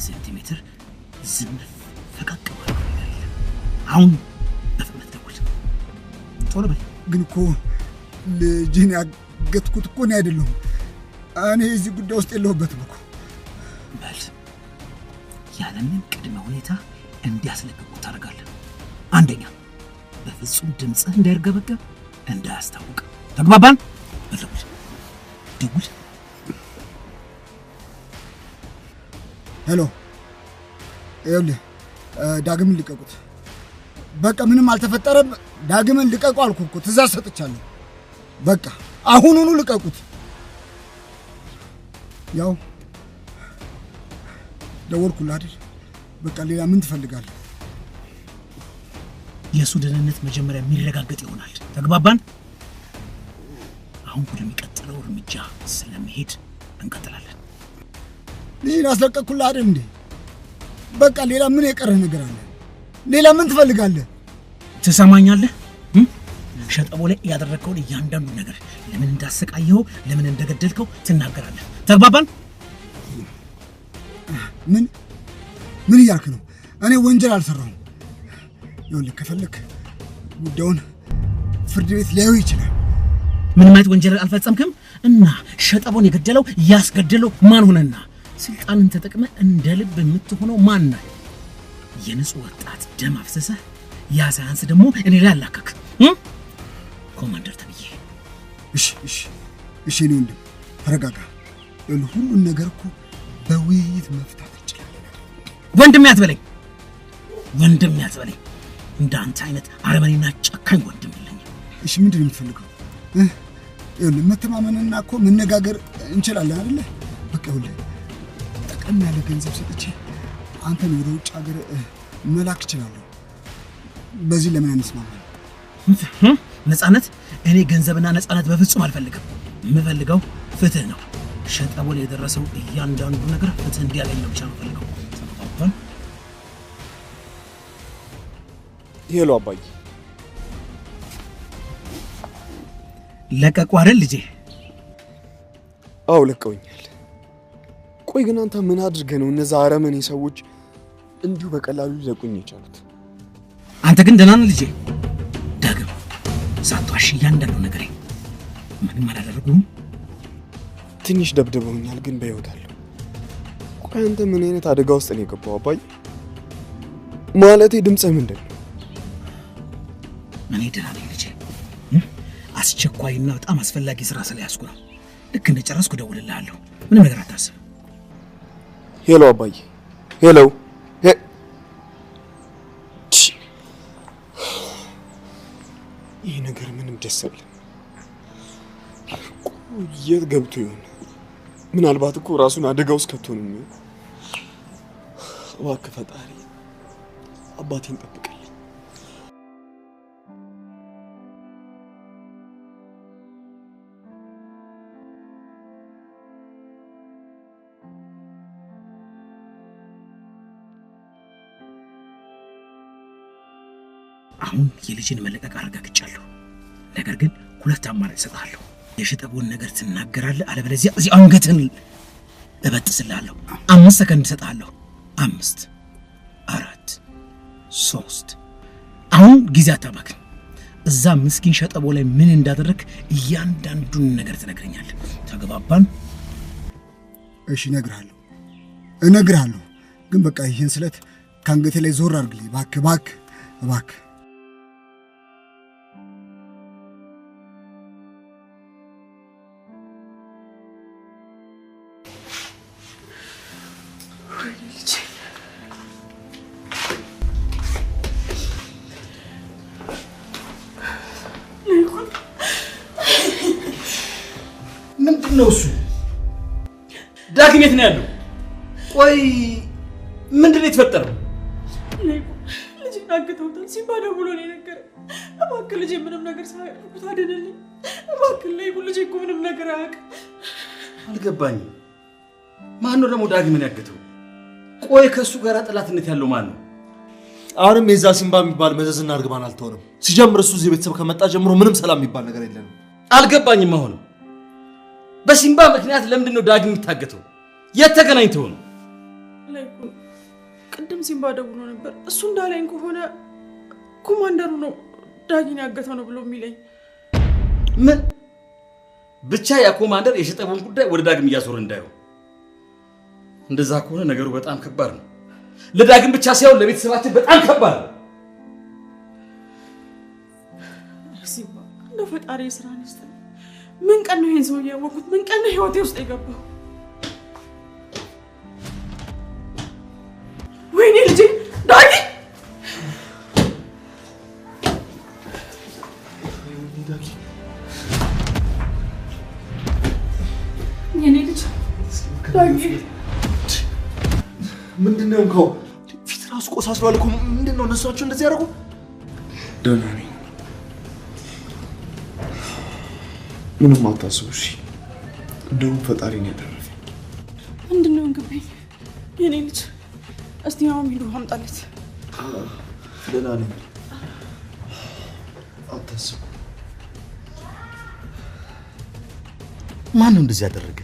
ሴንቲሜትር ዝም ፈቀቅ ማለት ነው። አሁን በፍጥነት ደውል። ቶሎ በል። ግን እኮ ልጅን ያገትኩት እኮ ነው አይደለም። እኔ እዚህ ጉዳይ ውስጥ የለሁበትም እኮ። በል ያለምንም ቅድመ ሁኔታ እንዲያስለቅቁ ታደርጋለህ። አንደኛ በፍጹም ድምፅህ እንዳይርገበገብ እንዳያስታውቅ። ተግባባን? ደውል ደውል። ሄሎ ይኸውልህ ዳግምን ልቀቁት። በቃ ምንም አልተፈጠረም። ዳግምን ልቀቁ አልኩ እኮ ትእዛዝ ሰጥቻለሁ። በቃ አሁኑኑ ልቀቁት። ያው ደወልኩልህ አይደል? በቃ ሌላ ምን ትፈልጋለህ? የሱ ደህንነት መጀመሪያ የሚረጋገጥ ይሆናል። ተግባባን? አሁን ወደሚቀጥለው እርምጃ ስለመሄድ እንቀጥላለን። ልጅን አስለቀቅኩልህ አይደል እንዴ? በቃ ሌላ ምን የቀረህ ነገር አለ? ሌላ ምን ትፈልጋለህ? ትሰማኛለህ? ሸጠቦ ላይ ያደረከውን እያንዳንዱ ነገር ለምን እንዳሰቃየው ለምን እንደገደልከው ትናገራለህ። ተግባባን? ምን እያልክ ነው? እኔ ወንጀል አልሰራሁም። ይኸውልህ ከፈለክ ጉዳዩን ፍርድ ቤት ሊያዩ ይችላል። ምንም አይነት ወንጀል አልፈጸምክም እና ሸጠቦን የገደለው ያስገደለው ማን ሆነና ስልጣንን ተጠቅመ እንደ ልብ የምትሆነው ማን ነው? የንጹህ ወጣት ደም አፍሰሰህ ያ ሳያንስ ደግሞ እኔ ላይ አላከክ ኮማንደር ተብዬ። እሺ እኔ ወንድም ተረጋጋ። ሁሉን ነገር እኮ በውይይት መፍታት እንችላለን። ወንድም ያትበለኝ እንዳንተ አይነት አረመኔና ጨካኝ ወንድም የለኝም። እሺ ምንድን ነው የምትፈልገው? መተማመንና እኮ መነጋገር እንችላለን አይደለ? በቃ ጠቀም ያለ ገንዘብ ሰጥቼ አንተን ወደ ውጭ ሀገር መላክ እችላለሁ። በዚህ ለምን አንስማማለን? ነፃነት? እኔ ገንዘብና ነፃነት በፍጹም አልፈልግም። የምፈልገው ፍትህ ነው። ሸጠቦ ላይ የደረሰው እያንዳንዱ ነገር ፍትህ እንዲያገኝ ነው ብቻ የምፈልገው። ተባባን? ሄሎ አባዬ። ለቀቁ አይደል ልጄ? አዎ ለቀውኛል። ቆይ ግን አንተ ምን አድርገህ ነው እነዛ አረመኔ ሰዎች እንዲሁ በቀላሉ ሊለቁኝ የቻሉት? አንተ ግን ደህና ነህ ልጄ? ዳግም ሳትዋሽ እያንዳንዱ ነገር ምንም አላደረጉም? ትንሽ ደብድበውኛል፣ ግን በሕይወት አለሁ። ቆይ አንተ ምን አይነት አደጋ ውስጥ ነው የገባው አባዬ? ማለቴ ድምፅህ ምንድን ነው? እኔ ደህና ነኝ ልጄ። አስቸኳይና በጣም አስፈላጊ ስራ ስለያዝኩ ነው። ልክ እንደጨረስኩ እደውልልሃለሁ። ምንም ነገር አታስብ። ሄሎ አባዬ። ሄሎ። ይህ ነገር ምንም ደስ አይልም። የት ገብቶ ይሆን? ምናልባት እኮ ራሱን አደጋ ውስጥ ከቶ ነው የሚሆን። እባክህ ፈጣሪ አባቴን ጠብቅልኝ። አሁን የልጅን መለቀቅ አረጋግጫለሁ። ነገር ግን ሁለት አማራጭ እሰጥሃለሁ። የሸጠቦን ነገር ትናገራለህ፣ አለበለዚያ እዚህ አንገትን እበጥስልሃለሁ። 5 ሰከንድ እሰጥሃለሁ። 5 4 3 አሁን ጊዜ አታባክን። እዛ ምስኪን ሸጠቦ ላይ ምን እንዳደረክ እያንዳንዱን ነገር ትነግረኛለህ። ተግባባን? እሺ እነግርሃለሁ። ግን በቃ ይህን ስለት ከአንገቴ ላይ ዞር አድርግልኝ እባክህ። ምንድን ነው እሱ? ዳግም የት ነው ያለው? ቆይ ምንድን ነው የተፈጠረው? ልጄን አግተውታል ሲባል ደውሎ ነው የነገረኝ። እባክህ ልጄ ምንም ነገር ሳያደርጉት አድነልኝ። እባክህ ልጄ እኮ ምንም ነገር አያውቅም። አልገባኝም። ማን ነው ደግሞ ዳግምን ያገተው? ቆይ ከእሱ ጋር ጠላትነት ያለው ማን ነው? አሁንም የዛ ሲምባ የሚባል መዘዝና እርግማን አልተሆነም። ሲጀምር እሱ እዚህ ቤተሰብ ከመጣ ጀምሮ ምንም ሰላም የሚባል ነገር የለንም። አልገባኝም። አሁን በሲምባ ምክንያት ለምንድን ነው ዳግም የሚታገተው? የት ተገናኝተው ነው? ላይኩን ቅድም ሲምባ ደውሎ ነበር። እሱ እንዳለኝ ከሆነ ኮማንደሩ ነው ዳጊን ያገተው ነው ብሎ የሚለኝ። ምን ብቻ ያ ኮማንደር የሸጠቡን ጉዳይ ወደ ዳግም እያዞረ እንዳይሆን። እንደዛ ከሆነ ነገሩ በጣም ከባድ ነው። ለዳግም ብቻ ሳይሆን ለቤተሰባችን በጣም ከባድ ነው። ሲምባ እንደው ፈጣሪ ስራ ነስተ ምን ቀን ነው ይሄን ሰው ያወቁት? ምን ቀን ነው ህይወቴ ውስጥ የገባው? ወይኔ ልጄ ዳጊ! የኔ ልጅ ዳጊ ምንድነው እንኳን ፊት ራሱ ቆሳስሏል እኮ። ምንድነው እነሱአቸው እንደዚህ ያደርጉ? ደህና ነኝ፣ ምንም አታስቡ እሺ። እንደውም ፈጣሪ ነው ያደረፈኝ። ምንድነው እንግዲህ የኔ ልጅ እስቲ አሁን ሂዱ አምጣለት። ደህና ነኝ፣ አታስቡ። ማን ነው እንደዚህ ያደረገ?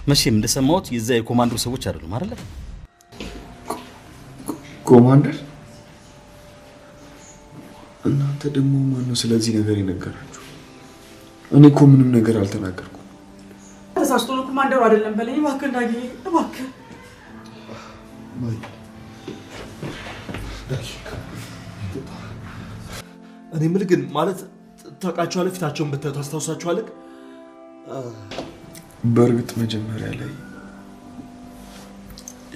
መቼም እንደሰማሁት የዛ የኮማንደሩ ሰዎች አይደሉም አይደለ? ኮማንደር? እናንተ ደግሞ ማን ነው ስለዚህ ነገር የነገራችሁ? እኔ እኮ ምንም ነገር አልተናገርኩም። ተሳስቶ ነው ኮማንደሩ አይደለም በለኝ እባክህ ዳጊ እባክህ። እኔ የምልህ ግን ማለት ታውቃቸዋለህ? ፊታቸውን ብታዩ ታስታውሳቸዋለህ? በእርግጥ መጀመሪያ ላይ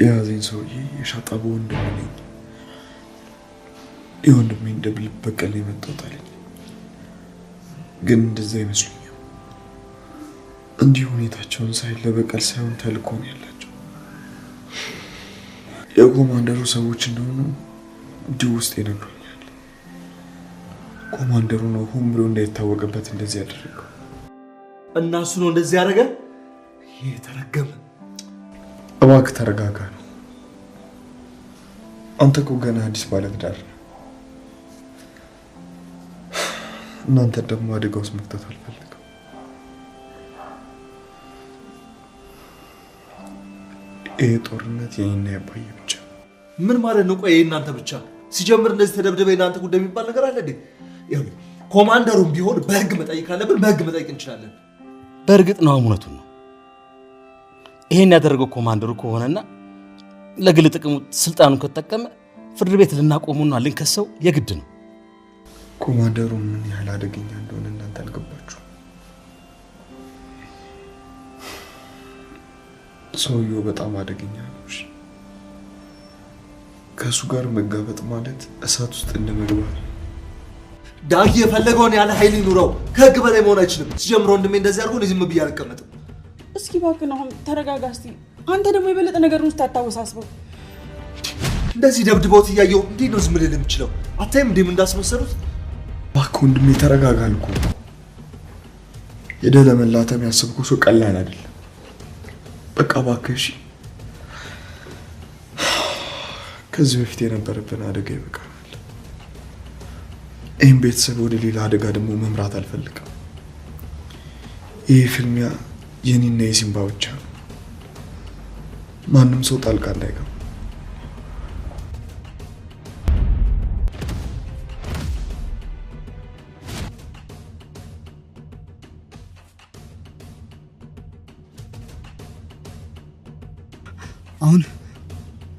የያዘኝ ሰውዬ የሻጣቡ ወንድሜ ነኝ። የወንድሜ እንደብል በቀል የመጣሁት አለኝ። ግን እንደዛ አይመስሉኝም። እንዲህ ሁኔታቸውን ሳይ ለበቀል ሳይሆን ተልእኮ ነው ያላቸው። የኮማንደሩ ሰዎች እንደሆኑ እንዲሁ ውስጥ ይነግሩኛል። ኮማንደሩ ነው ሆን ብሎ እንዳይታወቅበት እንደዚህ ያደረገው። እና እሱ ነው እንደዚህ ያደረገ? ይሄ ተረገመ። እባክህ ተረጋጋ ነው። አንተ እኮ ገና አዲስ ባለትዳር ነህ። እናንተ ደግሞ አደጋ ውስጥ መክተት አልፈልግም። ይሄ ጦርነት የኔና የአባዬ ብቻ። ምን ማለት ነው? ቆይ እናንተ ብቻ ሲጀምር እንደዚህ ተደብደበ የናንተ ጉዳይ የሚባል ነገር አለ እንዴ? ይኸውልህ ኮማንደሩም ቢሆን በህግ መጠየቅ ካለብን በህግ መጠየቅ እንችላለን። በእርግጥ ነው እውነቱን ነው። ይሄን ያደረገው ኮማንደሩ ከሆነና ለግል ጥቅሙ ስልጣኑን ከተጠቀመ ፍርድ ቤት ልናቆሙና ልንከሰው የግድ ነው። ኮማንደሩ ምን ያህል አደገኛ እንደሆነ እናንተ አልገባችሁ። ሰውየው በጣም አደገኛ ነው። ከሱ ጋር መጋፈጥ ማለት እሳት ውስጥ እንደመግባት። ዳጊ የፈለገውን ያለ ኃይል ይኑረው፣ ከህግ በላይ መሆን አይችልም። ሲጀምር ወንድሜ እንደዚህ አድርጎ ዝም ብዬ አልቀመጥም። እስኪ እባክህን አሁን ተረጋጋ እስቲ። አንተ ደግሞ የበለጠ ነገሩን ውስጥ አታወሳስበው። እንደዚህ ደብድበውት እያየሁ እንዴት ነው ዝም ልል የምችለው? አታይም እንዴም እንዳስመሰሉት? እባክህ ወንድሜ ተረጋጋ አልኩህ። ሄደህ ለመላተም ያሰብኩት ሰው ቀላል አይደለም። በቃ እባክህ እሺ። ከዚህ በፊት የነበረብን አደጋ ይበቃል። ይህን ቤተሰብ ወደ ሌላ አደጋ ደግሞ መምራት አልፈልግም። ይህ ፍልሚያ የኔና የሲምባ ብቻ ነው። ማንም ሰው ጣልቃ እንዳይገባ። አሁን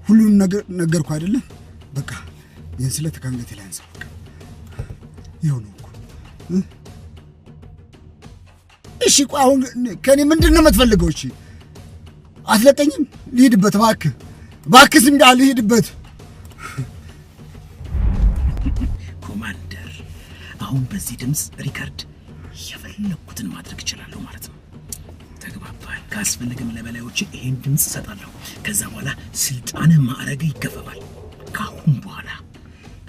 ሁሉንም ነገር ነገርኩ አይደለም? በቃ ይህን ስለ ተካንገቴ ላይ አንሳ። በቃ ይኸው ነው እኮ። እሺ ቆይ አሁን ከኔ ምንድን ነው የምትፈልገው? እሺ አትለቀኝም? ልሂድበት እባክህ፣ እባክህ ዝም ብለህ ልሂድበት። ኮማንደር አሁን በዚህ ድምፅ ሪከርድ የፈለኩትን ማድረግ እችላለሁ ማለት ነው። ተግባባን? ካስፈልግም ለበላዮች ይሄን ድምፅ እሰጣለሁ። ከዛ በኋላ ስልጣነ ማዕረግ ይገፈባል። ካሁን በኋላ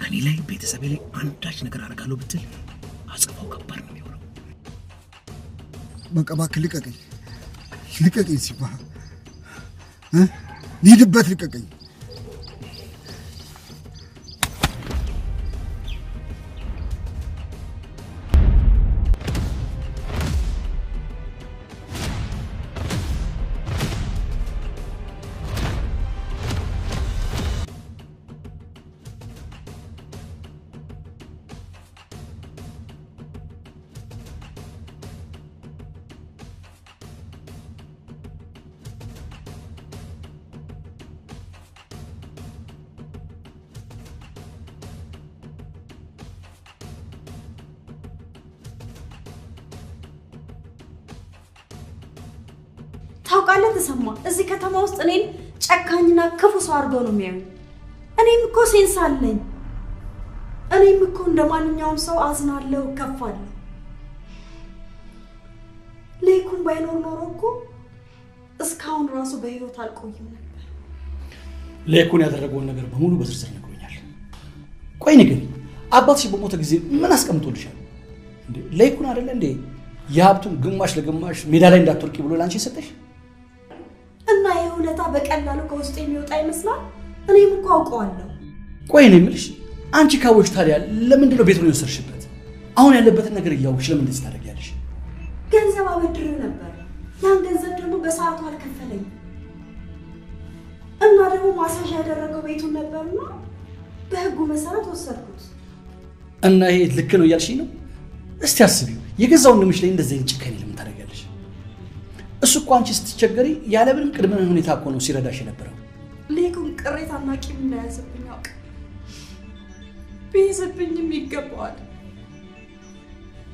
እኔ ላይ ቤተሰቤ ላይ አንዳች ነገር አደርጋለሁ ብትል አጽፋው ከባድ ነው የሚሆነው። በቃ እባክህ ልቀቀኝ፣ ልቀቀኝ ሲባል ልሂድበት፣ ልቀቀኝ። ታውቃለህ ተሰማ እዚህ ከተማ ውስጥ እኔን ጨካኝና ክፉ ሰው አድርገው ነው የሚያዩኝ። እኔም እኮ ሴንስ አለኝ። እኔም እኮ እንደማንኛውም ሰው አዝናለሁ፣ ከፋለሁ። ለይኩን ባይኖር ኖሮ እኮ እስካሁን ራሱ በህይወት አልቆይም ነበር። ለይኩን ያደረገውን ነገር በሙሉ በዝርዝር ነግሮኛል። ቆይ ግን አባትሽ በሞተ ጊዜ ምን አስቀምጦልሻል እንዴ? ለይኩን አይደለ እንዴ የሀብቱን ግማሽ ለግማሽ ሜዳ ላይ እንዳትወርቂ ብሎ ላንቺ ሰጠሽ? እና የውለታ በቀላሉ ከውስጥ የሚወጣ ይመስላል? እኔም እኮ አውቀዋለሁ። ቆይ ነው የምልሽ አንቺ ካወቅሽ ታዲያ ለምንድን ነው ቤቱን የወሰድሽበት? አሁን ያለበትን ነገር እያወቅሽ ለምን እንደዚህ ታደርጊያለሽ? ገንዘብ አበድሬው ነበር። ያን ገንዘብ ደግሞ በሰዓቱ አልከፈለኝም። እና ደግሞ ማሳጅ ያደረገው ቤቱን ነበርና በህጉ መሰረት ወሰድኩት። እና ይሄ ልክ ነው እያልሽኝ ነው? እስቲ አስቢው፣ የገዛ ወንድምሽ ላይ እንደዚህ አይነት ጭካኔ ለምን ታደርጊያለሽ? እሱ እኮ አንቺ ስትቸገሪ ያለምንም ቅድመ ሁኔታ እኮ ነው ሲረዳሽ የነበረው። ለይኩን ቅሬታና ቂም እንዳያዝብኝ አውቅ ቢይዝብኝም ይገባዋል።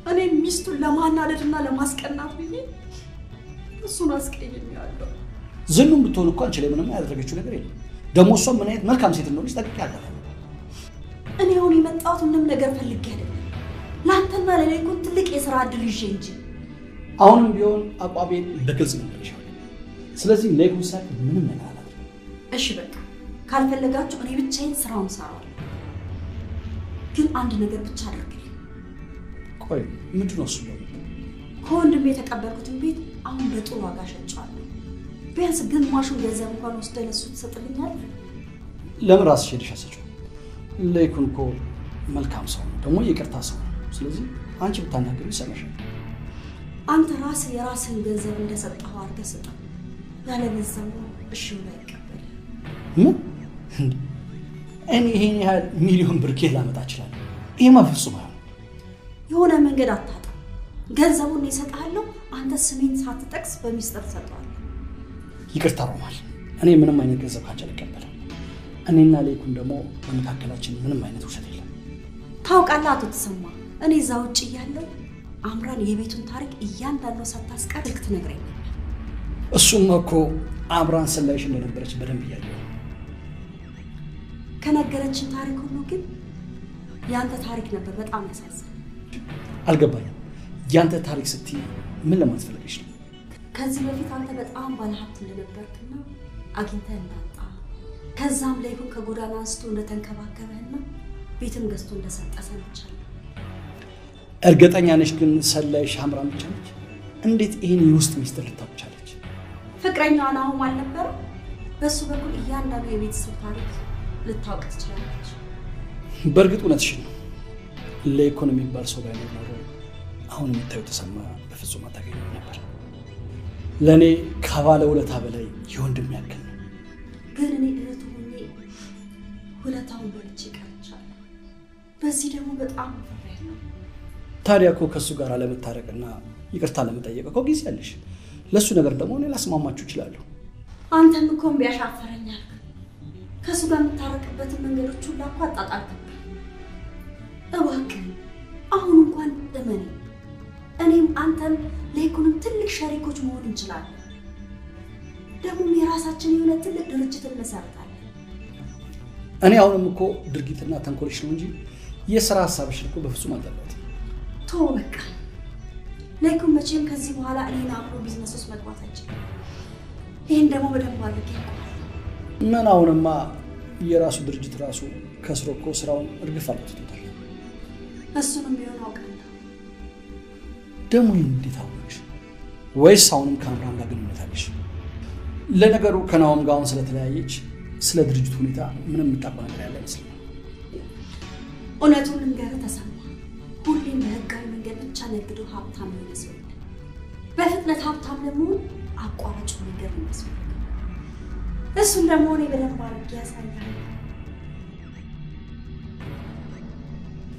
እኔ ሚስቱን ለማናደድና ለማስቀናት ብዬ እሱን አስቀይሜዋለሁ። ዝኑም ብትሆን እኮ አንቺ ላይ ምንም ያደረገችው ነገር የለም። ደግሞ እሷም ምን አይነት መልካም ሴት እንደሆነች ጠንቅቄ እኔ አሁን የመጣሁት ምንም ነገር ፈልጌ አይደለም፣ ለአንተና ለለይኩን ትልቅ የሥራ ዕድል ይዤ እንጂ። አሁንም ቢሆን አቋሜን በግልጽ ነግሬሻለሁ። ስለዚህ ለይኩን ሳይሆን ምንም ነገር አላደርግም። እሺ በቃ ካልፈለጋችሁ እኔ ብቻዬን ስራውን እሰራዋለሁ። ግን አንድ ነገር ብቻ አድርግልኝ። ቆይ ምንድን ነው እሱ? ከወንድሜ የተቀበልኩትን ቤት አሁን በጥሩ ዋጋ ሸጬዋለሁ። ቢያንስ ግማሹን ገንዘብ እንኳን ወስደህ ለእሱ ትሰጥልኛለህ? ለምን ራስሽ ሄደሽ አትሰጪውም? ለይኩን እኮ መልካም ሰው ነው፣ ደግሞ ይቅርታ ሰው ነው። ስለዚህ አንቺ ብታናገሪው ይሰማሻል። አንተ ራስህ የራስህን ገንዘብ እንደሰጠኸው አድርገህ ስጠው። ያለበለዚያ እሺ ብሎ አይቀበልም። ምን? እኔ ይሄን ያህል ሚሊዮን ብር ከየት ላመጣ እችላለሁ? ይሄማ ፍጹም አይሆንም። የሆነ መንገድ አታጣም። ገንዘቡን እሰጥሃለሁ፣ አንተ ስሜን ሳትጠቅስ በሚስጥር ትሰጠዋለህ። ይቅርታ ሮማል፣ እኔ ምንም አይነት ገንዘብ ካንቺ አልቀበልም። እኔና ለይኩን ደግሞ በመካከላችን ምንም አይነት ውሸት የለም። ታውቃለህ አቶ ተሰማ፣ እኔ እዛ ውጭ እያለሁ አምራን የቤቱን ታሪክ እያንዳንዱ ሳታስቀር ልክ ትነግረኝ ነበር። እሱም እኮ አምራን ሰላይሽ እንደነበረች በደንብ እያየሁ ከነገረችን ታሪክ ሁሉ ግን ያንተ ታሪክ ነበር በጣም ያሳዝን። አልገባኝም። ያንተ ታሪክ ስትይ ምን ለማለት ፈልገሽ ነው? ከዚህ በፊት አንተ በጣም ባለሀብት እንደነበርክና አግኝተህ እንዳጣ፣ ከዛም ለይኩን ከጎዳና አንስቶ እንደተንከባከበህና ቤትም ገዝቶ እንደሰጠ ሰምቻለሁ። እርግጠኛ ነሽ ግን ሰላይሽ አምራን ብቻ ነች? እንዴት ይሄን የውስጥ ሚስጥር ልታውቅ ቻለች? ፍቅረኛዋ ናሆም አልነበረ? በሱ በኩል እያንዳንዱ የቤተሰብ ታሪክ ልታውቅ ትችላለች። በእርግጥ እውነትሽ ነው። ለይኩን የሚባል ሰው ባይኖር ኖሮ አሁን የምታየው ተሰማ በፍጹም አታገኘው ነበር። ለእኔ ከባለ ውለታ በላይ የወንድም ያክል ነው። ግን እኔ እህቱ ሆኜ ውለታውን በልቼ ቀርቻለሁ። በዚህ ደግሞ በጣም ፈራለሁ። ታዲያ እኮ ከእሱ ጋር ለመታረቅና ይቅርታ ለመጠየቅ እኮ ጊዜ አለሽ። ለእሱ ነገር ደግሞ እኔ ላስማማችሁ እችላለሁ። አንተም እኮ እምቢ ያሻፈረኛል። ከእሱ ጋር የምታረቅበትን መንገዶች ሁሉ እኮ አጣጣልኩብህ። እባክህ አሁን እንኳን እመኔ፣ እኔም አንተም ለይኩንም ትልቅ ሸሪኮች መሆን እንችላለን። ደግሞም የራሳችን የሆነ ትልቅ ድርጅት እንመሰርታለን። እኔ አሁንም እኮ ድርጊትና ተንኮልሽ ነው እንጂ የሥራ ሀሳብሽን እኮ በፍጹም አልጠላሁትም። ተው በቃ። ለይኩን መቼም ከዚህ በኋላ እኔን አብሮ ቢዝነስ ውስጥ መግባት አይችልም። ይህን ደግሞ በደንብ አድርጌ ያውቃል። ምን አሁንማ የራሱ ድርጅት ራሱ ከስሮ እኮ ስራውን እርግፍ አልወጥቶታል። እሱንም ቢሆን አውቃለሁ። ደግሞ ይህን እንዴት አወቅሽ? ወይስ አሁንም ከአምራን ጋር ግንኙነት አለሽ? ለነገሩ ከናሆም ጋር አሁን ስለተለያየች ስለ ድርጅቱ ሁኔታ ምንም የምታውቀው ነገር ያለ አይመስለኝም። እውነቱን ልንገርህ ተሰማ፣ ሁሌም በህጋዊ መንገድ ብቻ ነግዶ ሀብታም ይመስላል። በፍጥነት ሀብታም ለመሆን አቋራጭ መንገድ ይመስላል። እሱን ደግሞ እኔ በደንብ አድርጌ ያሳያል።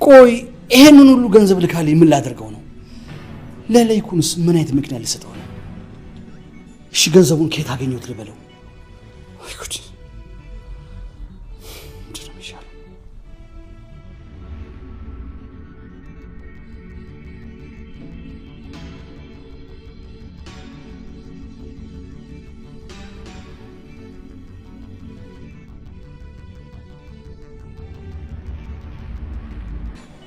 ቆይ ይሄንን ሁሉ ገንዘብ ልካልኝ ምን ላደርገው ነው? ለለይኩንስ ምን አይነት ምክንያት ልሰጠው ነው? እሺ ገንዘቡን ከየት አገኘሁት ልበለው? ወይ ጉድ! ምንድን ነው የሚሻለው?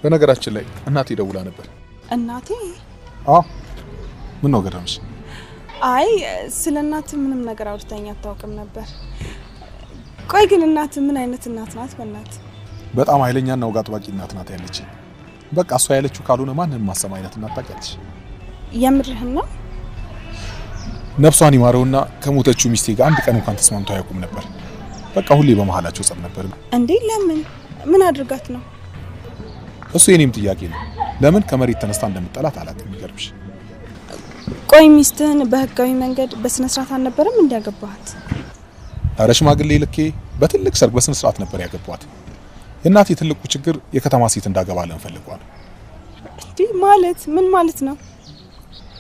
በነገራችን ላይ እናቴ ደውላ ነበር። እናቴ? አዎ። ምን ነው ገረምሽ? አይ ስለ እናት ምንም ነገር አውርተኛ አታውቅም ነበር። ቆይ ግን እናት ምን አይነት እናት ናት? በእናት በጣም ኃይለኛና ወግ አጥባቂ እናት ናት ያለች። በቃ እሷ ያለችው ካልሆነ ማንንም ማሰማ አይነት እናት ታውቂያለሽ። የምርህን ነው? ነፍሷን ይማረውና ከሞተችው ሚስቴ ጋር አንድ ቀን እንኳን ተስማምተው አያውቁም ነበር። በቃ ሁሌ በመሃላቸው ጸብ ነበር። እንዴ ለምን? ምን አድርጋት ነው? እሱ የኔም ጥያቄ ነው። ለምን ከመሬት ተነስታ እንደምጠላት አላውቅም። ይገርምሽ። ቆይ ሚስትህን በህጋዊ መንገድ በስነ ስርዓት አልነበረም እንዲያገባሃት? አረ ሽማግሌ ልኬ በትልቅ ሰርግ በስነ ስርዓት ነበር ያገባዋት። የእናቴ ትልቁ ችግር የከተማ ሴት እንዳገባለን ፈልጓል። እንዴ ማለት ምን ማለት ነው?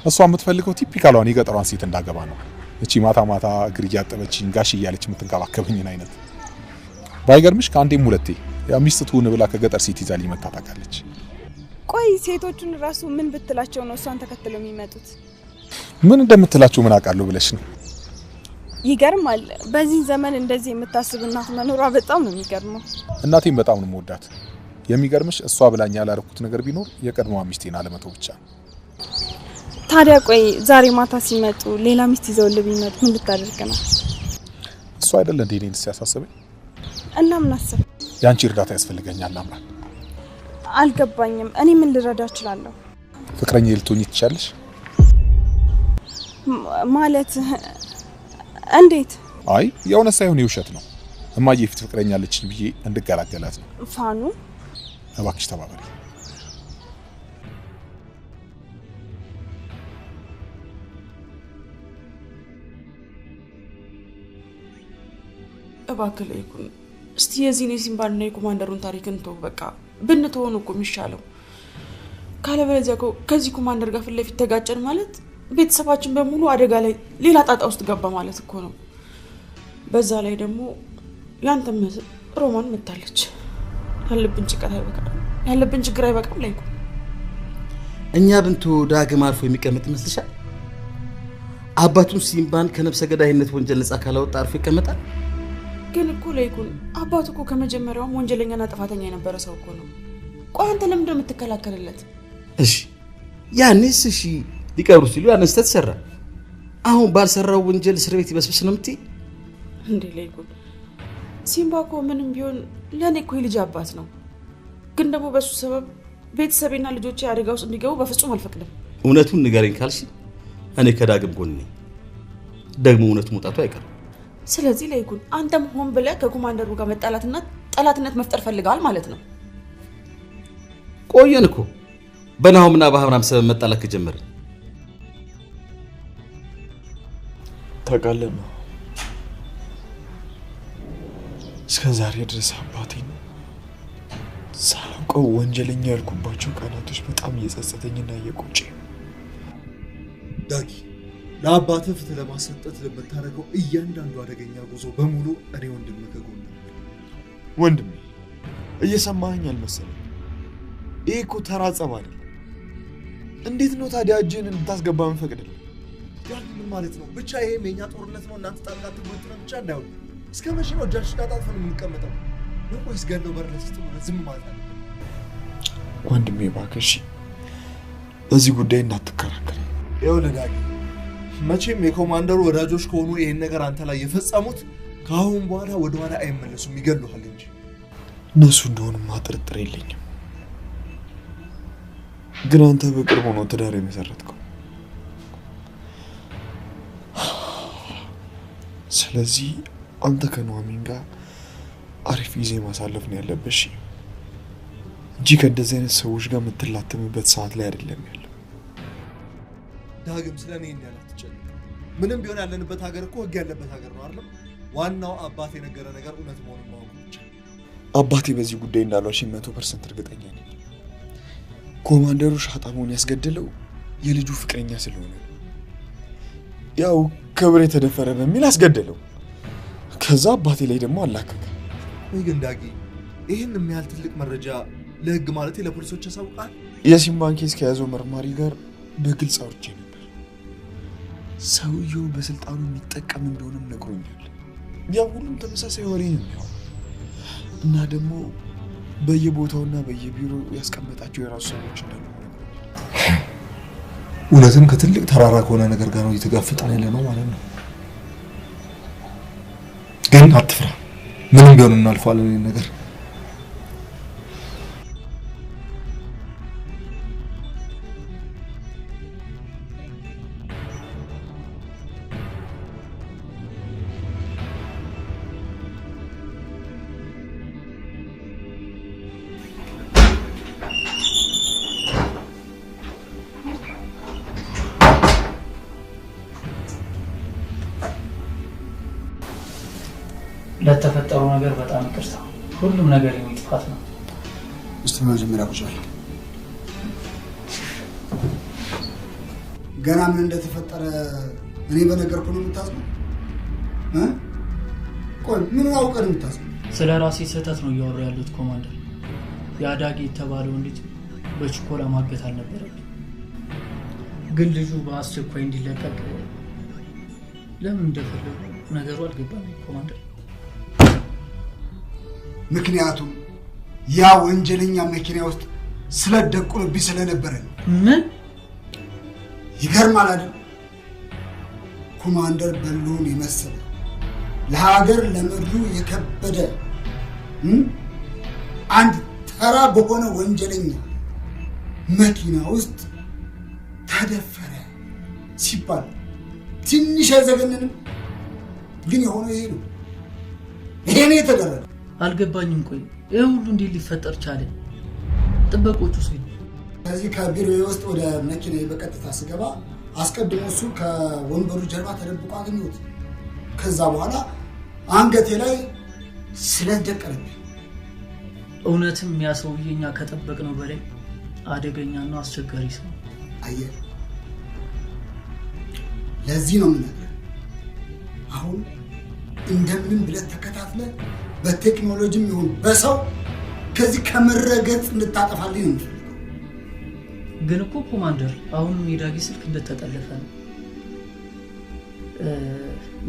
እሷ የምትፈልገው ቲፒካሏን የገጠሯን ሴት እንዳገባ ነው። እቺ ማታ ማታ እግር እያጠበችኝ ጋሽ እያለች የምትንከባከበኝን አይነት። ባይገርምሽ ከአንዴም ሁለቴ ያ ሚስት ትሁን ብላ ከገጠር ሴት ይዛ ሊመታ ታውቃለች። ቆይ ሴቶቹን ራሱ ምን ብትላቸው ነው እሷን ተከትለው የሚመጡት? ምን እንደምትላቸው ምን አውቃለሁ ብለሽ ነው? ይገርማል። በዚህ ዘመን እንደዚህ የምታስብ እናት መኖሯ በጣም ነው የሚገርመው። እናቴን በጣም ነው የምወዳት። የሚገርምሽ እሷ ብላኛ ያላረኩት ነገር ቢኖር የቀድሞዋ ሚስቴን አለመተው ብቻ ነው። ታዲያ ቆይ ዛሬ ማታ ሲመጡ ሌላ ሚስት ይዘውልህ ቢመጡ ምን ልታደርግ ነው? እሱ አይደለ እንዴ እኔን ሲያሳስበኝ? እና ምን አሰብ? ያንቺ እርዳታ ያስፈልገኛል አምራን። አልገባኝም። እኔ ምን ልረዳ እችላለሁ? ፍቅረኛ ልትሆኚ ትችያለሽ? ማለት እንዴት? አይ የእውነት ሳይሆን የውሸት ነው። እማዬ ፊት ፍቅረኛ አለችኝ ብዬ እንድገላገላት ነው። ፋኑ እባክሽ ተባበሪ። እባክህ ለይኩን እስቲ የዚህን የሲምባና የኮማንደሩን ታሪክ እንተው። በቃ ብንተውን እኮ የሚሻለው። ካለበለዚያ እኮ ከዚህ ኮማንደር ጋር ፊት ለፊት ተጋጨን ማለት ቤተሰባችን በሙሉ አደጋ ላይ ሌላ ጣጣ ውስጥ ገባ ማለት እኮ ነው። በዛ ላይ ደግሞ ያንተም ሮማን መታለች። ያለብን ችግር አይበቃም ለይኩን? እኛ ብንቶ ዳግም አልፎ የሚቀመጥ ይመስልሻል? አባቱን ሲምባን ከነፍሰ ገዳይነት ወንጀል ነፃ ካላወጣ አርፎ ይቀመጣል? ግን እኮ ለይኩን አባቱ እኮ ከመጀመሪያውም ወንጀለኛና ጥፋተኛ የነበረ ሰው እኮ ነው። ቆይ አንተ ለምን እንደምትከላከልለት? እሺ ያኔስ እሺ ሊቀብሩ ሲሉ ያንን ስህተት ሰራ። አሁን ባልሰራው ወንጀል እስር ቤት ይበስብስ ነው የምትይ? እንዴ ለይኩን ሲምባ እኮ ምንም ቢሆን ለእኔ እኮ የልጅ አባት ነው። ግን ደግሞ በሱ ሰበብ ቤተሰቤና ልጆቼ አደጋ ውስጥ እንዲገቡ በፍጹም አልፈቅድም። እውነቱን ንገረኝ ካልሽ እኔ ከዳግም ጎን ነኝ። ደግሞ እውነቱ መውጣቱ አይቀርም። ስለዚህ ለይኩን አንተም ሆን ብለህ ከኮማንደሩ ጋር መጣላትና ጠላትነት መፍጠር ፈልጋል ማለት ነው። ቆየን እኮ በናሆምና በአብርሃም ሰበብ መጣላት ከጀመርን። ታውቃለህ ነው እስከ ዛሬ ድረስ አባቴን ሳላውቀው ወንጀለኛ ያልኩባቸው ቀናቶች በጣም እየጸጸተኝና እየቆጨኝ። ዳጊ ለአባትህ ፍትህ ለማሰጠት ለምታደርገው እያንዳንዱ አደገኛ ጉዞ በሙሉ እኔ ወንድምህ ከጎን ነኝ። ወንድሜ እየሰማኸኝ አልመሰለኝ? ይሄ እኮ ተራ ጸብ አይደለም። እንዴት ነው ታዲያ እጅህን እንድታስገባ የምፈቅድልህ? ዳጊ ምን ማለት ነው? ብቻ ይሄም የኛ ጦርነት ነው። እናንተ ጣልቃ ትወጥነ ብቻ እንዳይሆን። እስከ መቼ ነው እጃችን አጣጥፈን የምንቀመጠው? ወይስ ገለው በርለስ ዝም ማለት ነው? ወንድሜ እባክህ በዚህ ጉዳይ እንዳትከራከር። ይኸውልህ ዳጊ መቼም የኮማንደሩ ወዳጆች ከሆኑ ይሄን ነገር አንተ ላይ የፈጸሙት ከአሁን በኋላ ወደ ኋላ አይመለሱም፣ ይገሉሃል እንጂ። እነሱ እንደሆኑማ ጥርጥር የለኝም። ግን አንተ በቅርቡ ነው ትዳር የመሰረትከው። ስለዚህ አንተ ከኑሐሚን ጋር አሪፍ ጊዜ ማሳለፍ ነው ያለብሽ እንጂ ከእንደዚህ አይነት ሰዎች ጋር የምትላተምበት ሰዓት ላይ አይደለም ያለው። ዳግም ስለኔ እንዲያለ አትጨነቅ። ምንም ቢሆን ያለንበት ሀገር እኮ ህግ ያለበት ሀገር ነው አይደል? ዋናው አባቴ የነገረ ነገር እውነት መሆኑን ማወቅ ብቻ። አባቴ በዚህ ጉዳይ እንዳልዋሸኝ 100% እርግጠኛ ነኝ። ኮማንደሩ ሻጣሞን ያስገደለው የልጁ ፍቅረኛ ስለሆነ ነው። ያው ክብር የተደፈረ በሚል አስገደለው። ከዛ አባቴ ላይ ደግሞ አላከከ። ወይ ግን ዳጊ ይሄን የሚያህል ትልቅ መረጃ ለህግ ማለት ለፖሊሶች ያሳውቃል? የሲምባን ኬስ ከያዘው መርማሪ ጋር በግልጽ አውርቼ ነበር። ሰውየው በስልጣኑ የሚጠቀም እንደሆነም ነግሮኛል። ያው ሁሉም ተመሳሳይ ወሬ ነው እና ደግሞ በየቦታውና በየቢሮ ያስቀመጣቸው የራሱ ሰዎች እንዳሉ እውነትም ከትልቅ ተራራ ከሆነ ነገር ጋር ነው እየተጋፈጥን ያለ ነው ማለት ነው። ግን አትፍራ፣ ምንም ቢሆን እናልፈዋለን ይሄን ነገር። ለተፈጠረው ነገር በጣም ይቅርታ። ሁሉም ነገር የኔ ጥፋት ነው። እስቲ መጀመሪያ ቁጭ በል። ገና ምን እንደተፈጠረ እኔ በነገርኩ ነው የምታዝነው? ቆይ ምን አውቀህ ነው የምታዝነው? ስለ ራሴ ስህተት ነው እያወራ ያሉት ኮማንደር። ያዳጊ የተባለውን ልጅ በችኮላ ማገት አልነበረብኝ። ግን ልጁ በአስቸኳይ እንዲለቀቅ ለምን እንደፈለጉ ነገሩ አልገባኝም ኮማንደር። ምክንያቱም ያ ወንጀለኛ መኪና ውስጥ ስለደቁንብኝ ስለነበረ ነው። ምን ይገርማል አይደል? ኮማንደር በሉን የመሰለ ለሀገር ለምድሩ የከበደ አንድ ተራ በሆነ ወንጀለኛ መኪና ውስጥ ተደፈረ ሲባል ትንሽ አይዘገንንም? ግን የሆነ ይሄ ነው። ይሄ ነው የተደረገው። አልገባኝም። ቆይ ይሄ ሁሉ እንዴት ሊፈጠር ቻለ? ጥበቆቹ ሲል ከዚህ ከቢሮዬ ውስጥ ወደ መኪናዬ በቀጥታ ስገባ አስቀድሞ እሱ ከወንበሩ ጀርባ ተደብቆ አገኘሁት። ከዛ በኋላ አንገቴ ላይ ስለደቀነብኝ። እውነትም ያ ሰውዬ እኛ ከጠበቅነው በላይ አደገኛና አስቸጋሪ ሰው። አየህ፣ ለዚህ ነው የምነግርህ። አሁን እንደምንም ብለህ ተከታትለህ በቴክኖሎጂም ይሁን በሰው ከዚህ ከመረገጥ እንድታጠፋልኝ ነው የምፈልገው። ግን እኮ ኮማንደር አሁንም የዳጊ ስልክ እንደተጠለፈ ነው።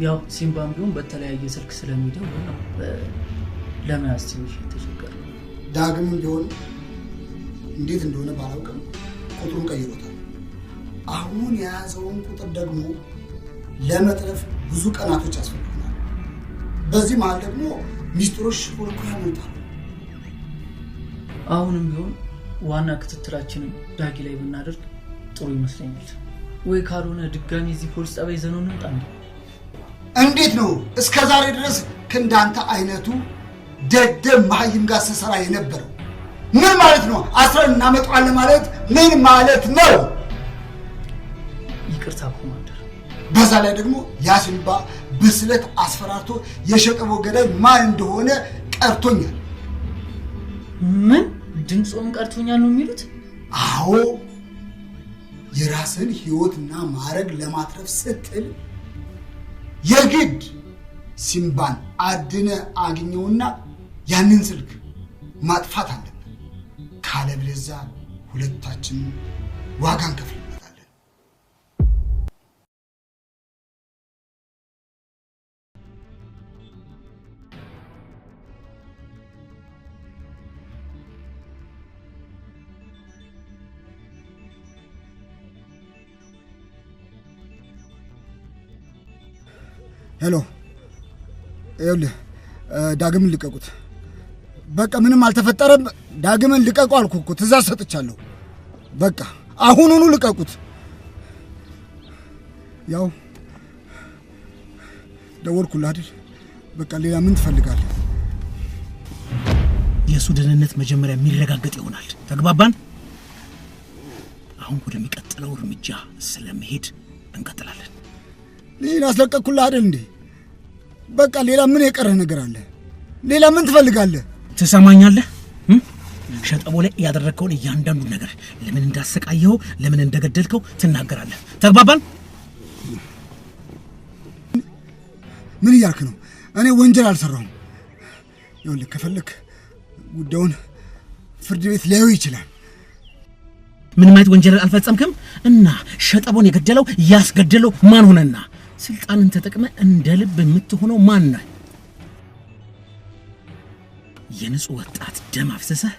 ያው ሲምባም ቢሆን በተለያየ ስልክ ስለሚደውል ነው ለመያዝ ትንሽ የተቸገረው። ዳግምም ቢሆን እንዴት እንደሆነ ባላውቅም ቁጥሩን ቀይሮታል። አሁን የያዘውን ቁጥር ደግሞ ለመጥለፍ ብዙ ቀናቶች ያስፈልጉናል። በዚህ መሀል ደግሞ ሚስጥሮች ወርቆ ያመልጣሉ። አሁንም ቢሆን ዋና ክትትላችንን ዳጊ ላይ ብናደርግ ጥሩ ይመስለኛል። ወይ ካልሆነ ድጋሚ እዚህ ፖሊስ ጣቢያ ይዘነው እንምጣ። እንዴት ነው እስከ ዛሬ ድረስ ከእንዳንተ አይነቱ ደደብ መሀይም ጋር ስሰራ የነበረው? ምን ማለት ነው? አስረን እናመጣዋለን ማለት ምን ማለት ነው? ይቅርታ ኮማንደር። በዛ ላይ ደግሞ ያሲምባ በስለት አስፈራርቶ የሸቀቦ ገዳይ ማን እንደሆነ ቀርቶኛል። ምን ድምፁም ቀርቶኛል ነው የሚሉት? አዎ፣ የራስን ህይወትና ማዕረግ ለማትረፍ ስትል የግድ ሲምባን አድነ አግኘውና ያንን ስልክ ማጥፋት አለብን። ካለበለዚያ ሁለታችን ዋጋ እንከፍልበታለን። ሄሎ፣ ይኸውልህ ዳግምን ልቀቁት። በቃ ምንም አልተፈጠረም። ዳግምን ልቀቁ አልኩህ እኮ፣ ትእዛዝ ሰጥቻለሁ። በቃ አሁኑኑ ልቀቁት። ያው ደወልኩልህ አይደል? በቃ ሌላ ምን ትፈልጋለህ? የእሱ ደህንነት መጀመሪያ የሚረጋገጥ ይሆናል። ተግባባን? አሁን ወደሚቀጥለው እርምጃ ስለመሄድ እንቀጥላለን። ሌላ አስለቀቅኩልህ አይደል እንዴ? በቃ ሌላ ምን የቀረህ ነገር አለ? ሌላ ምን ትፈልጋለህ? ትሰማኛለህ? ሸጠቦ ላይ ያደረግከውን እያንዳንዱ ነገር ለምን እንዳሰቃየው፣ ለምን እንደገደልከው ትናገራለህ። ተግባባን? ምን እያልክ ነው? እኔ ወንጀል አልሰራሁም። ይኸውልህ ከፈለክ ጉዳዩን ፍርድ ቤት ሊያዩ ይችላል። ምንም አይነት ወንጀል አልፈጸምክም እና ሸጠቦን የገደለው ያስገደለው ማን ሆነና? ስልጣንን ተጠቅመ እንደ ልብ የምትሆነው ማን ነው? የንጹህ ወጣት ደም አፍሰሰህ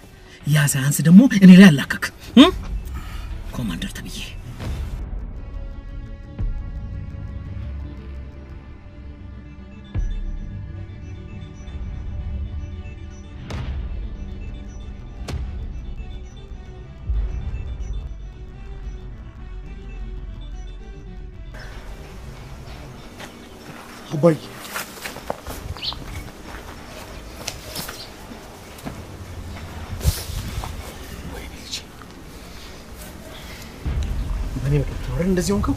ያ ሳያንስ ደግሞ እኔ ላይ አላከክ ኮማንደር ተብዬ አባይ እኔ ወር እንደዚህ ሆንከው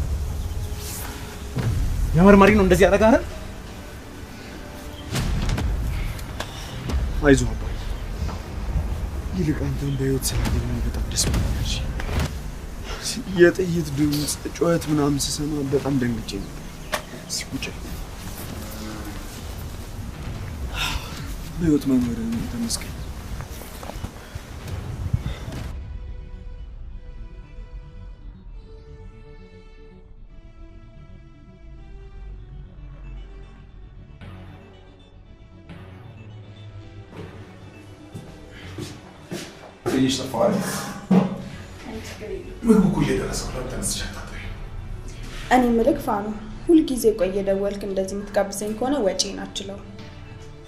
ያመርማሪ ነው እንደዚህ ያደርጋል አይዞህ አባይ ይልቅ አንተን በህይወት ስላገኘሁ በጣም ደስ ብሎኛል የጥይት ድምፅ ጩኸት ምናምን ስሰማ በጣም ደንግጬ ነበር ሲቁጭ በህይወት መኖርህን ተመስገን ትንሽ ተፋሪ ምን እኮ እየደረሰው ለምተነስሽ አታጥሪ እኔ ምልክ ፋኑ ሁልጊዜ ቆይ እየደወልክ እንደዚህ የምትጋብዘኝ ከሆነ ወጪ ናችለው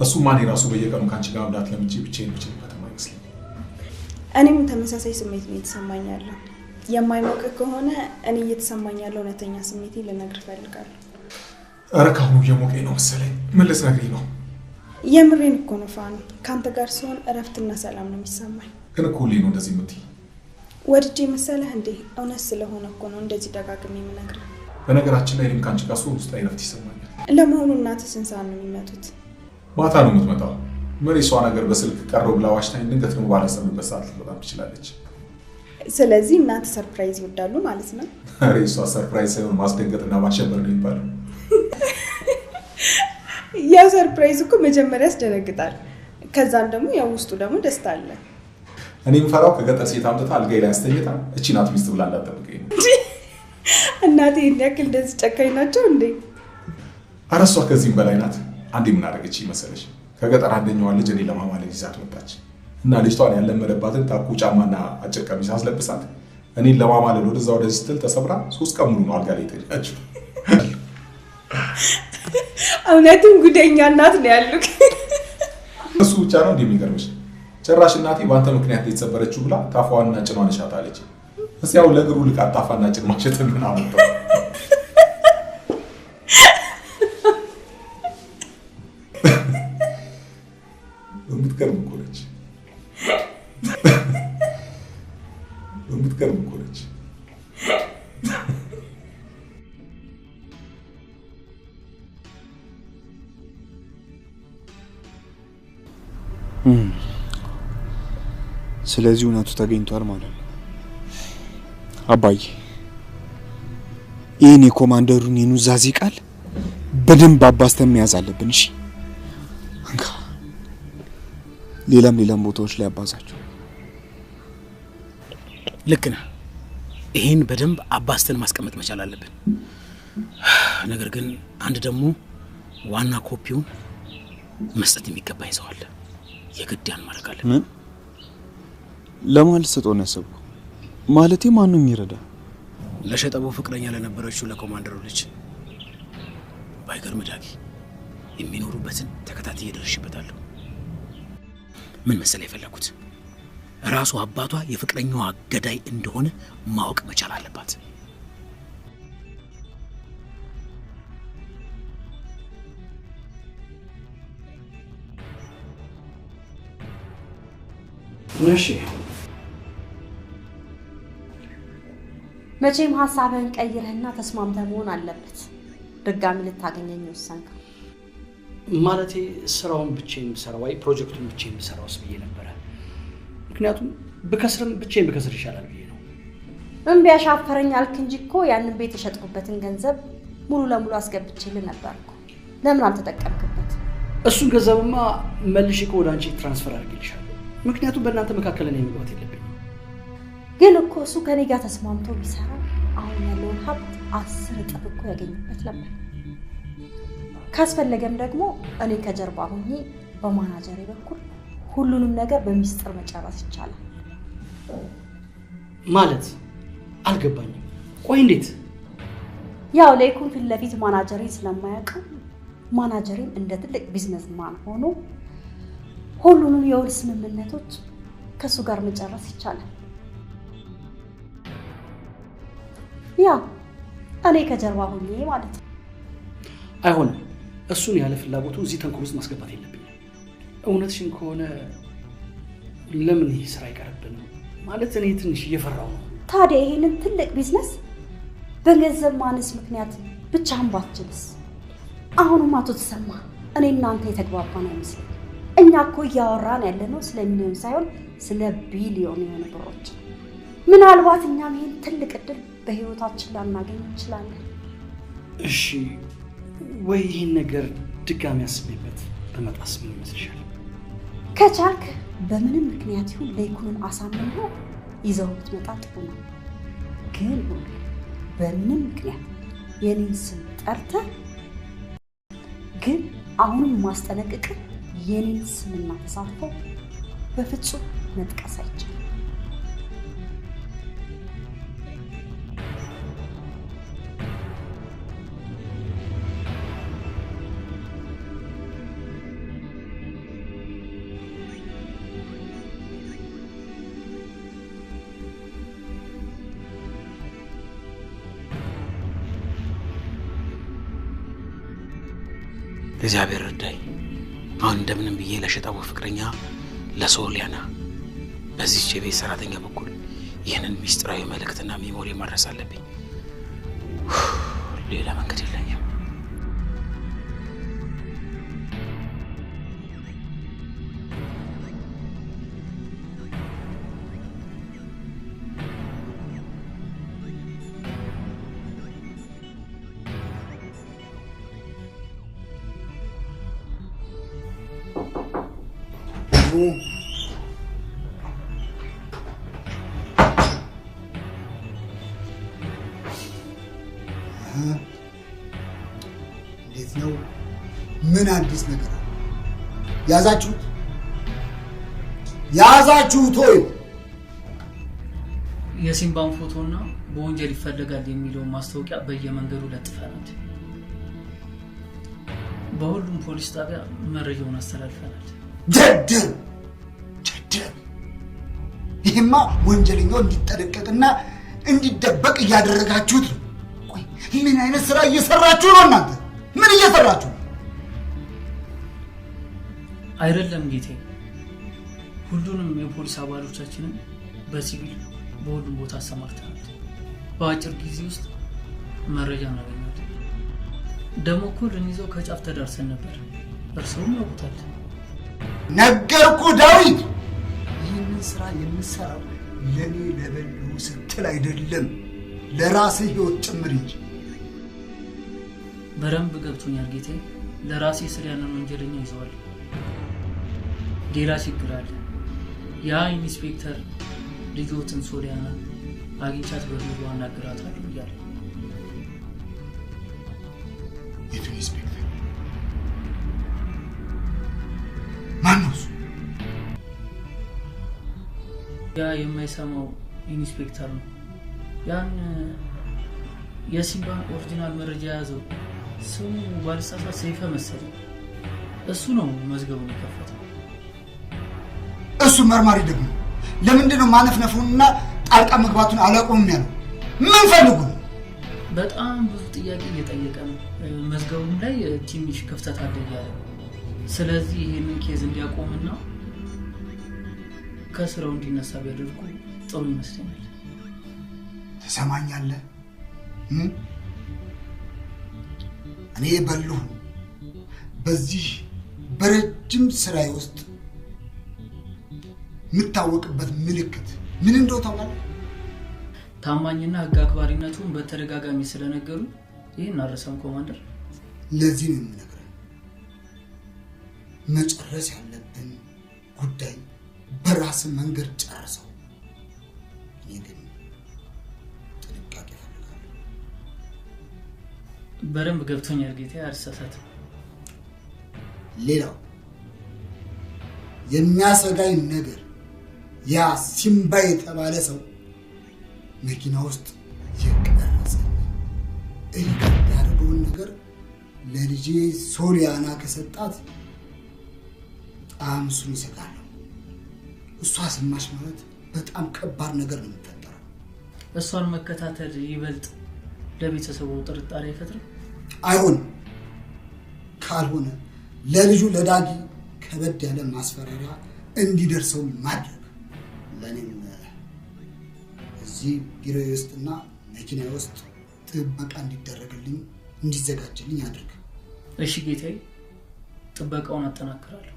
እሱ ማን ራሱ በየቀኑ ካንቺ ጋር አብዳት ለምንጂ ብቻዬን ብቻዬን አይመስልም እኔም ተመሳሳይ ስሜት ነው የተሰማኛለሁ የማይሞቅ ከሆነ እኔ እየተሰማኝ ያለው እውነተኛ ስሜቴ ልነግር ፈልጋለሁ አረካው የሞቀኝ ነው መሰለኝ ምን ልትነግሪኝ ነው የምሬን እኮ ነው ፋኑ ካንተ ጋር ሲሆን እረፍትና ሰላም ነው የሚሰማኝ ግን እኮ ሁሌ ነው እንደዚህ የምትይ ወድጄ መሰለህ እንዴ እውነት ስለሆነ እኮ ነው እንደዚህ ደጋግሜ የምነግርህ በነገራችን ላይ እኔም ካንቺ ጋር ስሆን ውስጥ እረፍት ይሰማኛል ለመሆኑ እናትህ ስንት ሰዓት ነው የሚመጡት ማታ ነው የምትመጣው ምን እሷ ነገር በስልክ ቀረው ብላ ዋሽታኝ ድንገት ነው ባላሰብበት ሰዓት ልትመጣ ትችላለች ስለዚህ እናት ሰርፕራይዝ ይወዳሉ ማለት ነው አሬ እሷ ሰርፕራይዝ ሳይሆን ማስደንገጥና ማሸበር ነው ይባላል ያ ሰርፕራይዝ እኮ መጀመሪያ ያስደነግጣል ከዛም ደግሞ ያው ውስጡ ደግሞ ደስታ አለ እኔም ፈራው ከገጠር ሴት አምጥታ አልጋይ ላይ አስተኝታ እቺ ናት ሚስት ብላ እንዳትጠብቀኝ እናቴ እንዲያክል እንደዚህ ጨካኝ ናቸው እንዴ አረሷ ከዚህም በላይ ናት አንዴ ምን አደረገች መሰለሽ ከገጠር አንደኛዋ ልጅ እኔ ለማማለል ይዛት መጣች እና ልጅቷን ያለመደባትን ታኩ ጫማና አጭር ቀሚስ አስለብሳት እኔን ለማማለል ወደዛ ወደዚህ ስትል ተሰብራ 3 ቀን ሙሉ ነው አልጋ ላይ ተኛችው እውነትም ጉደኛ እናት ነው ያሉት እሱ ብቻ ነው እንደሚገርምሽ ጭራሽ እናቴ ባንተ ምክንያት የተሰበረችው ብላ ታፋዋንና ጭኗን ሻታለች እስያው ለግሩ ልቃ ታፋና ጭን ማሸት ምን አመጣው በምትገርም እኮ ነች በምትገርም እኮ ነች ስለዚህ እውነቱ ተገኝቷል ማለት ነው አባዬ ይሄን የኮማንደሩን የኑዛዜ ቃል በደንብ አባስተን መያዝ አለብን እሺ ሌላም ቦታዎች ላይ አባዛቸው ልክ ነህ ይሄን በደንብ አባስተን ማስቀመጥ መቻል አለብን ነገር ግን አንድ ደግሞ ዋና ኮፒውን መስጠት የሚገባኝ ሰው አለ የግድ ያን ማድረግ አለብን ምን ለማለት ሰጠው ነው ያሰብኩ ማለቴ ማን ነው የሚረዳ ለሸጠቡ ፍቅረኛ ለነበረችው ለኮማንደሩ ልጅ ባይገርም ዳጊ የሚኖሩበትን ተከታታይ እየደረሽበታለሁ ምን መሰለ የፈለኩት ራሱ አባቷ የፍቅረኛዋ ገዳይ እንደሆነ ማወቅ መቻል አለባት እሺ መቼም ሐሳብህን ቀይረህና ተስማምተህ መሆን አለበት ድጋሚ ልታገኘኝ ወሰንከው ማለቴ ስራውን ብቻዬን ብሰራው ወይ ፕሮጀክቱን ብቻዬን ብሰራውስ ብዬ ነበር ምክንያቱም በከስርም ብቻዬን በከስር ይሻላል ብዬ ነው እምቢ ያሻፈረኝ አልክ እንጂ እኮ ያንን ቤት የሸጥኩበትን ገንዘብ ሙሉ ለሙሉ አስገብቼልህ ነበርኩ ለምን አልተጠቀምክበት እሱን ገንዘብማ መልሼ እኮ ወደ አንቺ ትራንስፈር አድርጌልሻለሁ ምክንያቱም በእናንተ መካከል እኔ መግባት የለብኝም ግን እኮ እሱ ከኔ ጋር ተስማምቶ ቢሰራ አሁን ያለውን ሀብት 10 እጥፍ እኮ ያገኝበት ነበር ካስፈለገም ደግሞ እኔ ከጀርባ ሆኜ በማናጀሬ በኩል ሁሉንም ነገር በሚስጥር መጨረስ ይቻላል። ማለት አልገባኝም። ቆይ እንዴት? ያው ለይኩን ፊት ለፊት ማናጀሬን ስለማያውቀው ማናጀሬን እንደ ትልቅ ቢዝነስማን ሆኖ ሁሉንም የውል ስምምነቶች ከሱ ጋር መጨረስ ይቻላል። ያው እኔ ከጀርባ ሆኜ ማለት ነው። አይሆንም። እሱን ያለ ፍላጎቱ እዚህ ተንኮል ውስጥ ማስገባት የለብኝም። እውነትሽን ከሆነ ለምን ይህ ስራ አይቀርብንም? ማለት እኔ ትንሽ እየፈራው ነው። ታዲያ ይሄንን ትልቅ ቢዝነስ በገንዘብ ማነስ ምክንያት ብቻህን ባትችልስ? አሁንም አቶ ተሰማ እኔ እናንተ የተግባባን አይመስልም። እኛ እኮ እያወራን ያለነው ስለ ሚሊዮን ሳይሆን ስለ ቢሊዮን የሆኑ ብሮች። ምናልባት እኛም ይሄን ትልቅ እድል በህይወታችን ላናገኝ እንችላለን። እሺ ወይ ይህን ነገር ድጋሚ አስቤበት በመጣስ ምን ይመስልሻል? ከቻልክ በምንም ምክንያት ይሁን ለይኩንን አሳምነው ይዘው ብትመጣ ጥሩ ነው። ግን በምንም ምክንያት የኔን ስም ጠርተህ ግን አሁንም ማስጠነቅቅ የኔን ስምና ተሳትፎ በፍጹም መጥቀስ አይቻልም። እግዚአብሔር ረዳኝ። አሁን እንደምንም ብዬ ለሸጣው ፍቅረኛ ለሶሊያና በዚህ የቤት ሰራተኛ በኩል ይህንን ሚስጥራዊ መልእክትና ሜሞሪ ማድረስ አለብኝ። ሌላ መንገድ የለኝም። እንዴት ነው? ምን አዲስ ነገር አለ? ያዛችሁት ወይ? የሲምባን ፎቶና በወንጀል ይፈልጋል የሚለውን ማስታወቂያ በየመንገዱ ለጥፈናል። በሁሉም ፖሊስ ጣቢያ መረጃውን አስተላልፈናል። ደደብ! ይህማ ወንጀለኛው እንዲጠነቀቅና እንዲደበቅ እያደረጋችሁት ነው። ቆይ ምን አይነት ስራ እየሰራችሁ ነው እናንተ? ምን እየሰራችሁ ነው? አይደለም ጌቴ፣ ሁሉንም የፖሊስ አባሎቻችንን በሲቪል በሁሉም ቦታ አሰማርተናል። በአጭር ጊዜ ውስጥ መረጃ እናገኛለን። ደግሞ እኮ ልንይዘው ከጫፍ ተዳርሰን ነበር። እርስዎም ያውቁታል። ነገርኩ ዳዊት፣ ይህንን ስራ የምሰራው ለኔ ለበሉ ስትል አይደለም፣ ለራስህ ህይወት ጭምር እንጂ። በደንብ ገብቶኛል ጌቴ። ለራሴ ስለ ያንን ወንጀለኛ ይዘዋል። ሌላ ችግር አለ። ያ ኢንስፔክተር ልጆትን ሶሊያና አግኝቻት በቢሮ አናግራታለሁ እያለ። የቱ ኢንስፔክተር? ማነው እሱ? ያ የማይሰማው ኢንስፔክተር ነው። ያን የሲምባን ኦሪጂናል መረጃ የያዘው ስሙ ባልሳሳት ሰይፈ መሰለኝ። እሱ ነው መዝገቡን የከፈተው። እሱ መርማሪ ደግሞ ለምንድን ነው ማነፍነፉንና ጣልቃ መግባቱን አላቆምም ያለው? ምን ፈልጉ ነው? በጣም ብዙ ጥያቄ እየጠየቀ ነው። መዝገቡም ላይ ትንሽ ክፍተት አለ እያለ። ስለዚህ ይሄንን ኬዝ እንዲያቆምና ከስራው እንዲነሳ ቢያደርጉ ጥሩ ይመስለኛል። ትሰማኛለህ? እኔ በልሁ በዚህ በረጅም ስራዬ ውስጥ የምታወቅበት ምልክት ምን እንደው ታውቃለህ? ታማኝና ህግ አክባሪነቱን በተደጋጋሚ ስለነገሩ ይህን አረሰም ኮማንደር። ለዚህ ነው የምነግርህ፣ መጨረስ ያለብን ጉዳይ በራስ መንገድ ጨርሰው። እኔ ግን ጥንቃቄ እፈልጋለሁ። በደንብ ገብቶኛል ጌታ፣ አልሳሳትም። ሌላው የሚያሰጋኝ ነገር ያ ሲምባ የተባለ ሰው መኪና ውስጥ የቀረጸ ሪከርድ ያደረገውን ነገር ለልጄ ሶሊያና ከሰጣት በጣም እሱን ይሰጋለሁ። እሷ ሰማች ማለት በጣም ከባድ ነገር ነው የሚፈጠረው። እሷን መከታተል ይበልጥ ለቤተሰቡ ጥርጣሬ አይፈጥርም? አይሆንም። ካልሆነ ለልጁ ለዳጊ ከበድ ያለ ማስፈራሪያ እንዲደርሰው ማድረግ ለኔም እዚህ ቢሮ ውስጥና መኪና ውስጥ ጥበቃ እንዲደረግልኝ እንዲዘጋጅልኝ አድርግ። እሺ ጌታዬ፣ ጥበቃውን አጠናክራለሁ።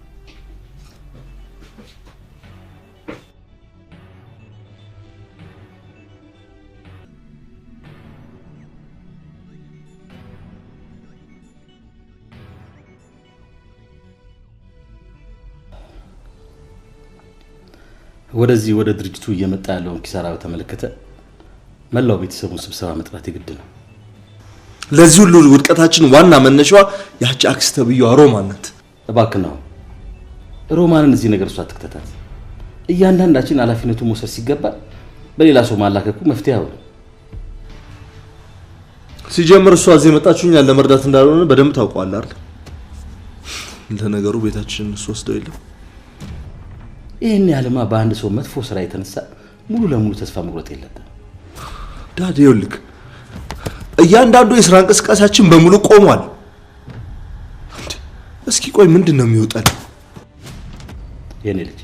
ወደዚህ ወደ ድርጅቱ እየመጣ ያለውን ኪሳራ በተመለከተ መላው ቤተሰቡን ስብሰባ መጥራት የግድ ነው። ለዚህ ሁሉ ውድቀታችን ዋና መነሻዋ ያቺ አክስት ተብዬዋ ሮማን ናት። እባክህ ነው ሮማንን እዚህ ነገር እሷ አትክተታት። እያንዳንዳችን ኃላፊነቱን መውሰድ ሲገባ በሌላ ሰው ማላከኩ መፍትሄ አይሆንም። ሲጀምር እሷ እዚህ የመጣችው እኛን ለመርዳት እንዳልሆነ በደንብ ታውቀዋለህ አይደል? ለነገሩ ቤታችንን እሱ ወስደው የለም። ይህን ያህልማ በአንድ ሰው መጥፎ ስራ የተነሳ ሙሉ ለሙሉ ተስፋ መቁረጥ የለብንም። ዳድ ይኸውልህ፣ እያንዳንዱ የስራ እንቅስቃሴያችን በሙሉ ቆሟል። እስኪ ቆይ ምንድን ነው የሚወጣል? የኔ ልጅ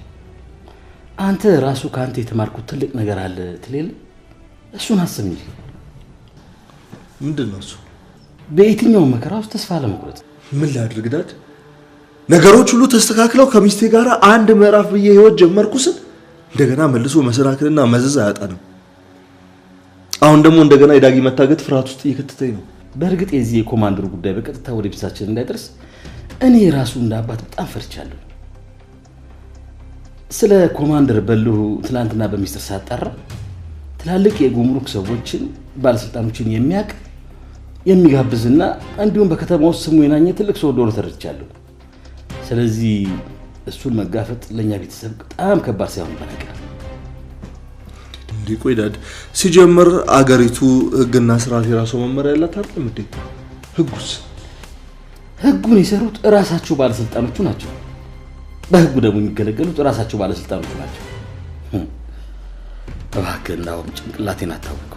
አንተ ራሱ ከአንተ የተማርኩት ትልቅ ነገር አለ ትሌለ። እሱን አስብ እንጂ። ምንድን ነው እሱ? በየትኛው መከራ ውስጥ ተስፋ ለመቁረጥ። ምን ላድርግ ዳድ? ነገሮች ሁሉ ተስተካክለው ከሚስቴ ጋር አንድ ምዕራፍ ብዬ ህይወት ጀመርኩ ስል እንደገና መልሶ መሰናክልና መዘዝ አያጣንም። አሁን ደግሞ እንደገና የዳጊ መታገት ፍርሃት ውስጥ እየከተተኝ ነው። በእርግጥ የዚህ የኮማንደሩ ጉዳይ በቀጥታ ወደ ቤታችን እንዳይደርስ እኔ ራሱ እንደ አባት በጣም ፈርቻለሁ። ስለ ኮማንደር በልሁ ትናንትና በሚስጥር ሳጣራ ትላልቅ የጉምሩክ ሰዎችን ባለስልጣኖችን የሚያውቅ የሚጋብዝና እንዲሁም በከተማ ውስጥ ስሙ የናኘ ትልቅ ሰው እንደሆነ ተረድቻለሁ። ስለዚህ እሱን መጋፈጥ ለኛ ቤተሰብ በጣም ከባድ ሳይሆን በነገር እንዴ። ቆይ ዳድ፣ ሲጀምር አገሪቱ ህግና ስርዓት የራሱ መመሪያ ያላት አይደል እንዴ? ህጉን የሰሩት እራሳቸው ባለስልጣኖቹ ናቸው። በህጉ ደግሞ የሚገለገሉት እራሳቸው ባለስልጣኖቹ ናቸው። እባክህ እንዳውም ጭንቅላቴን አታውቅ።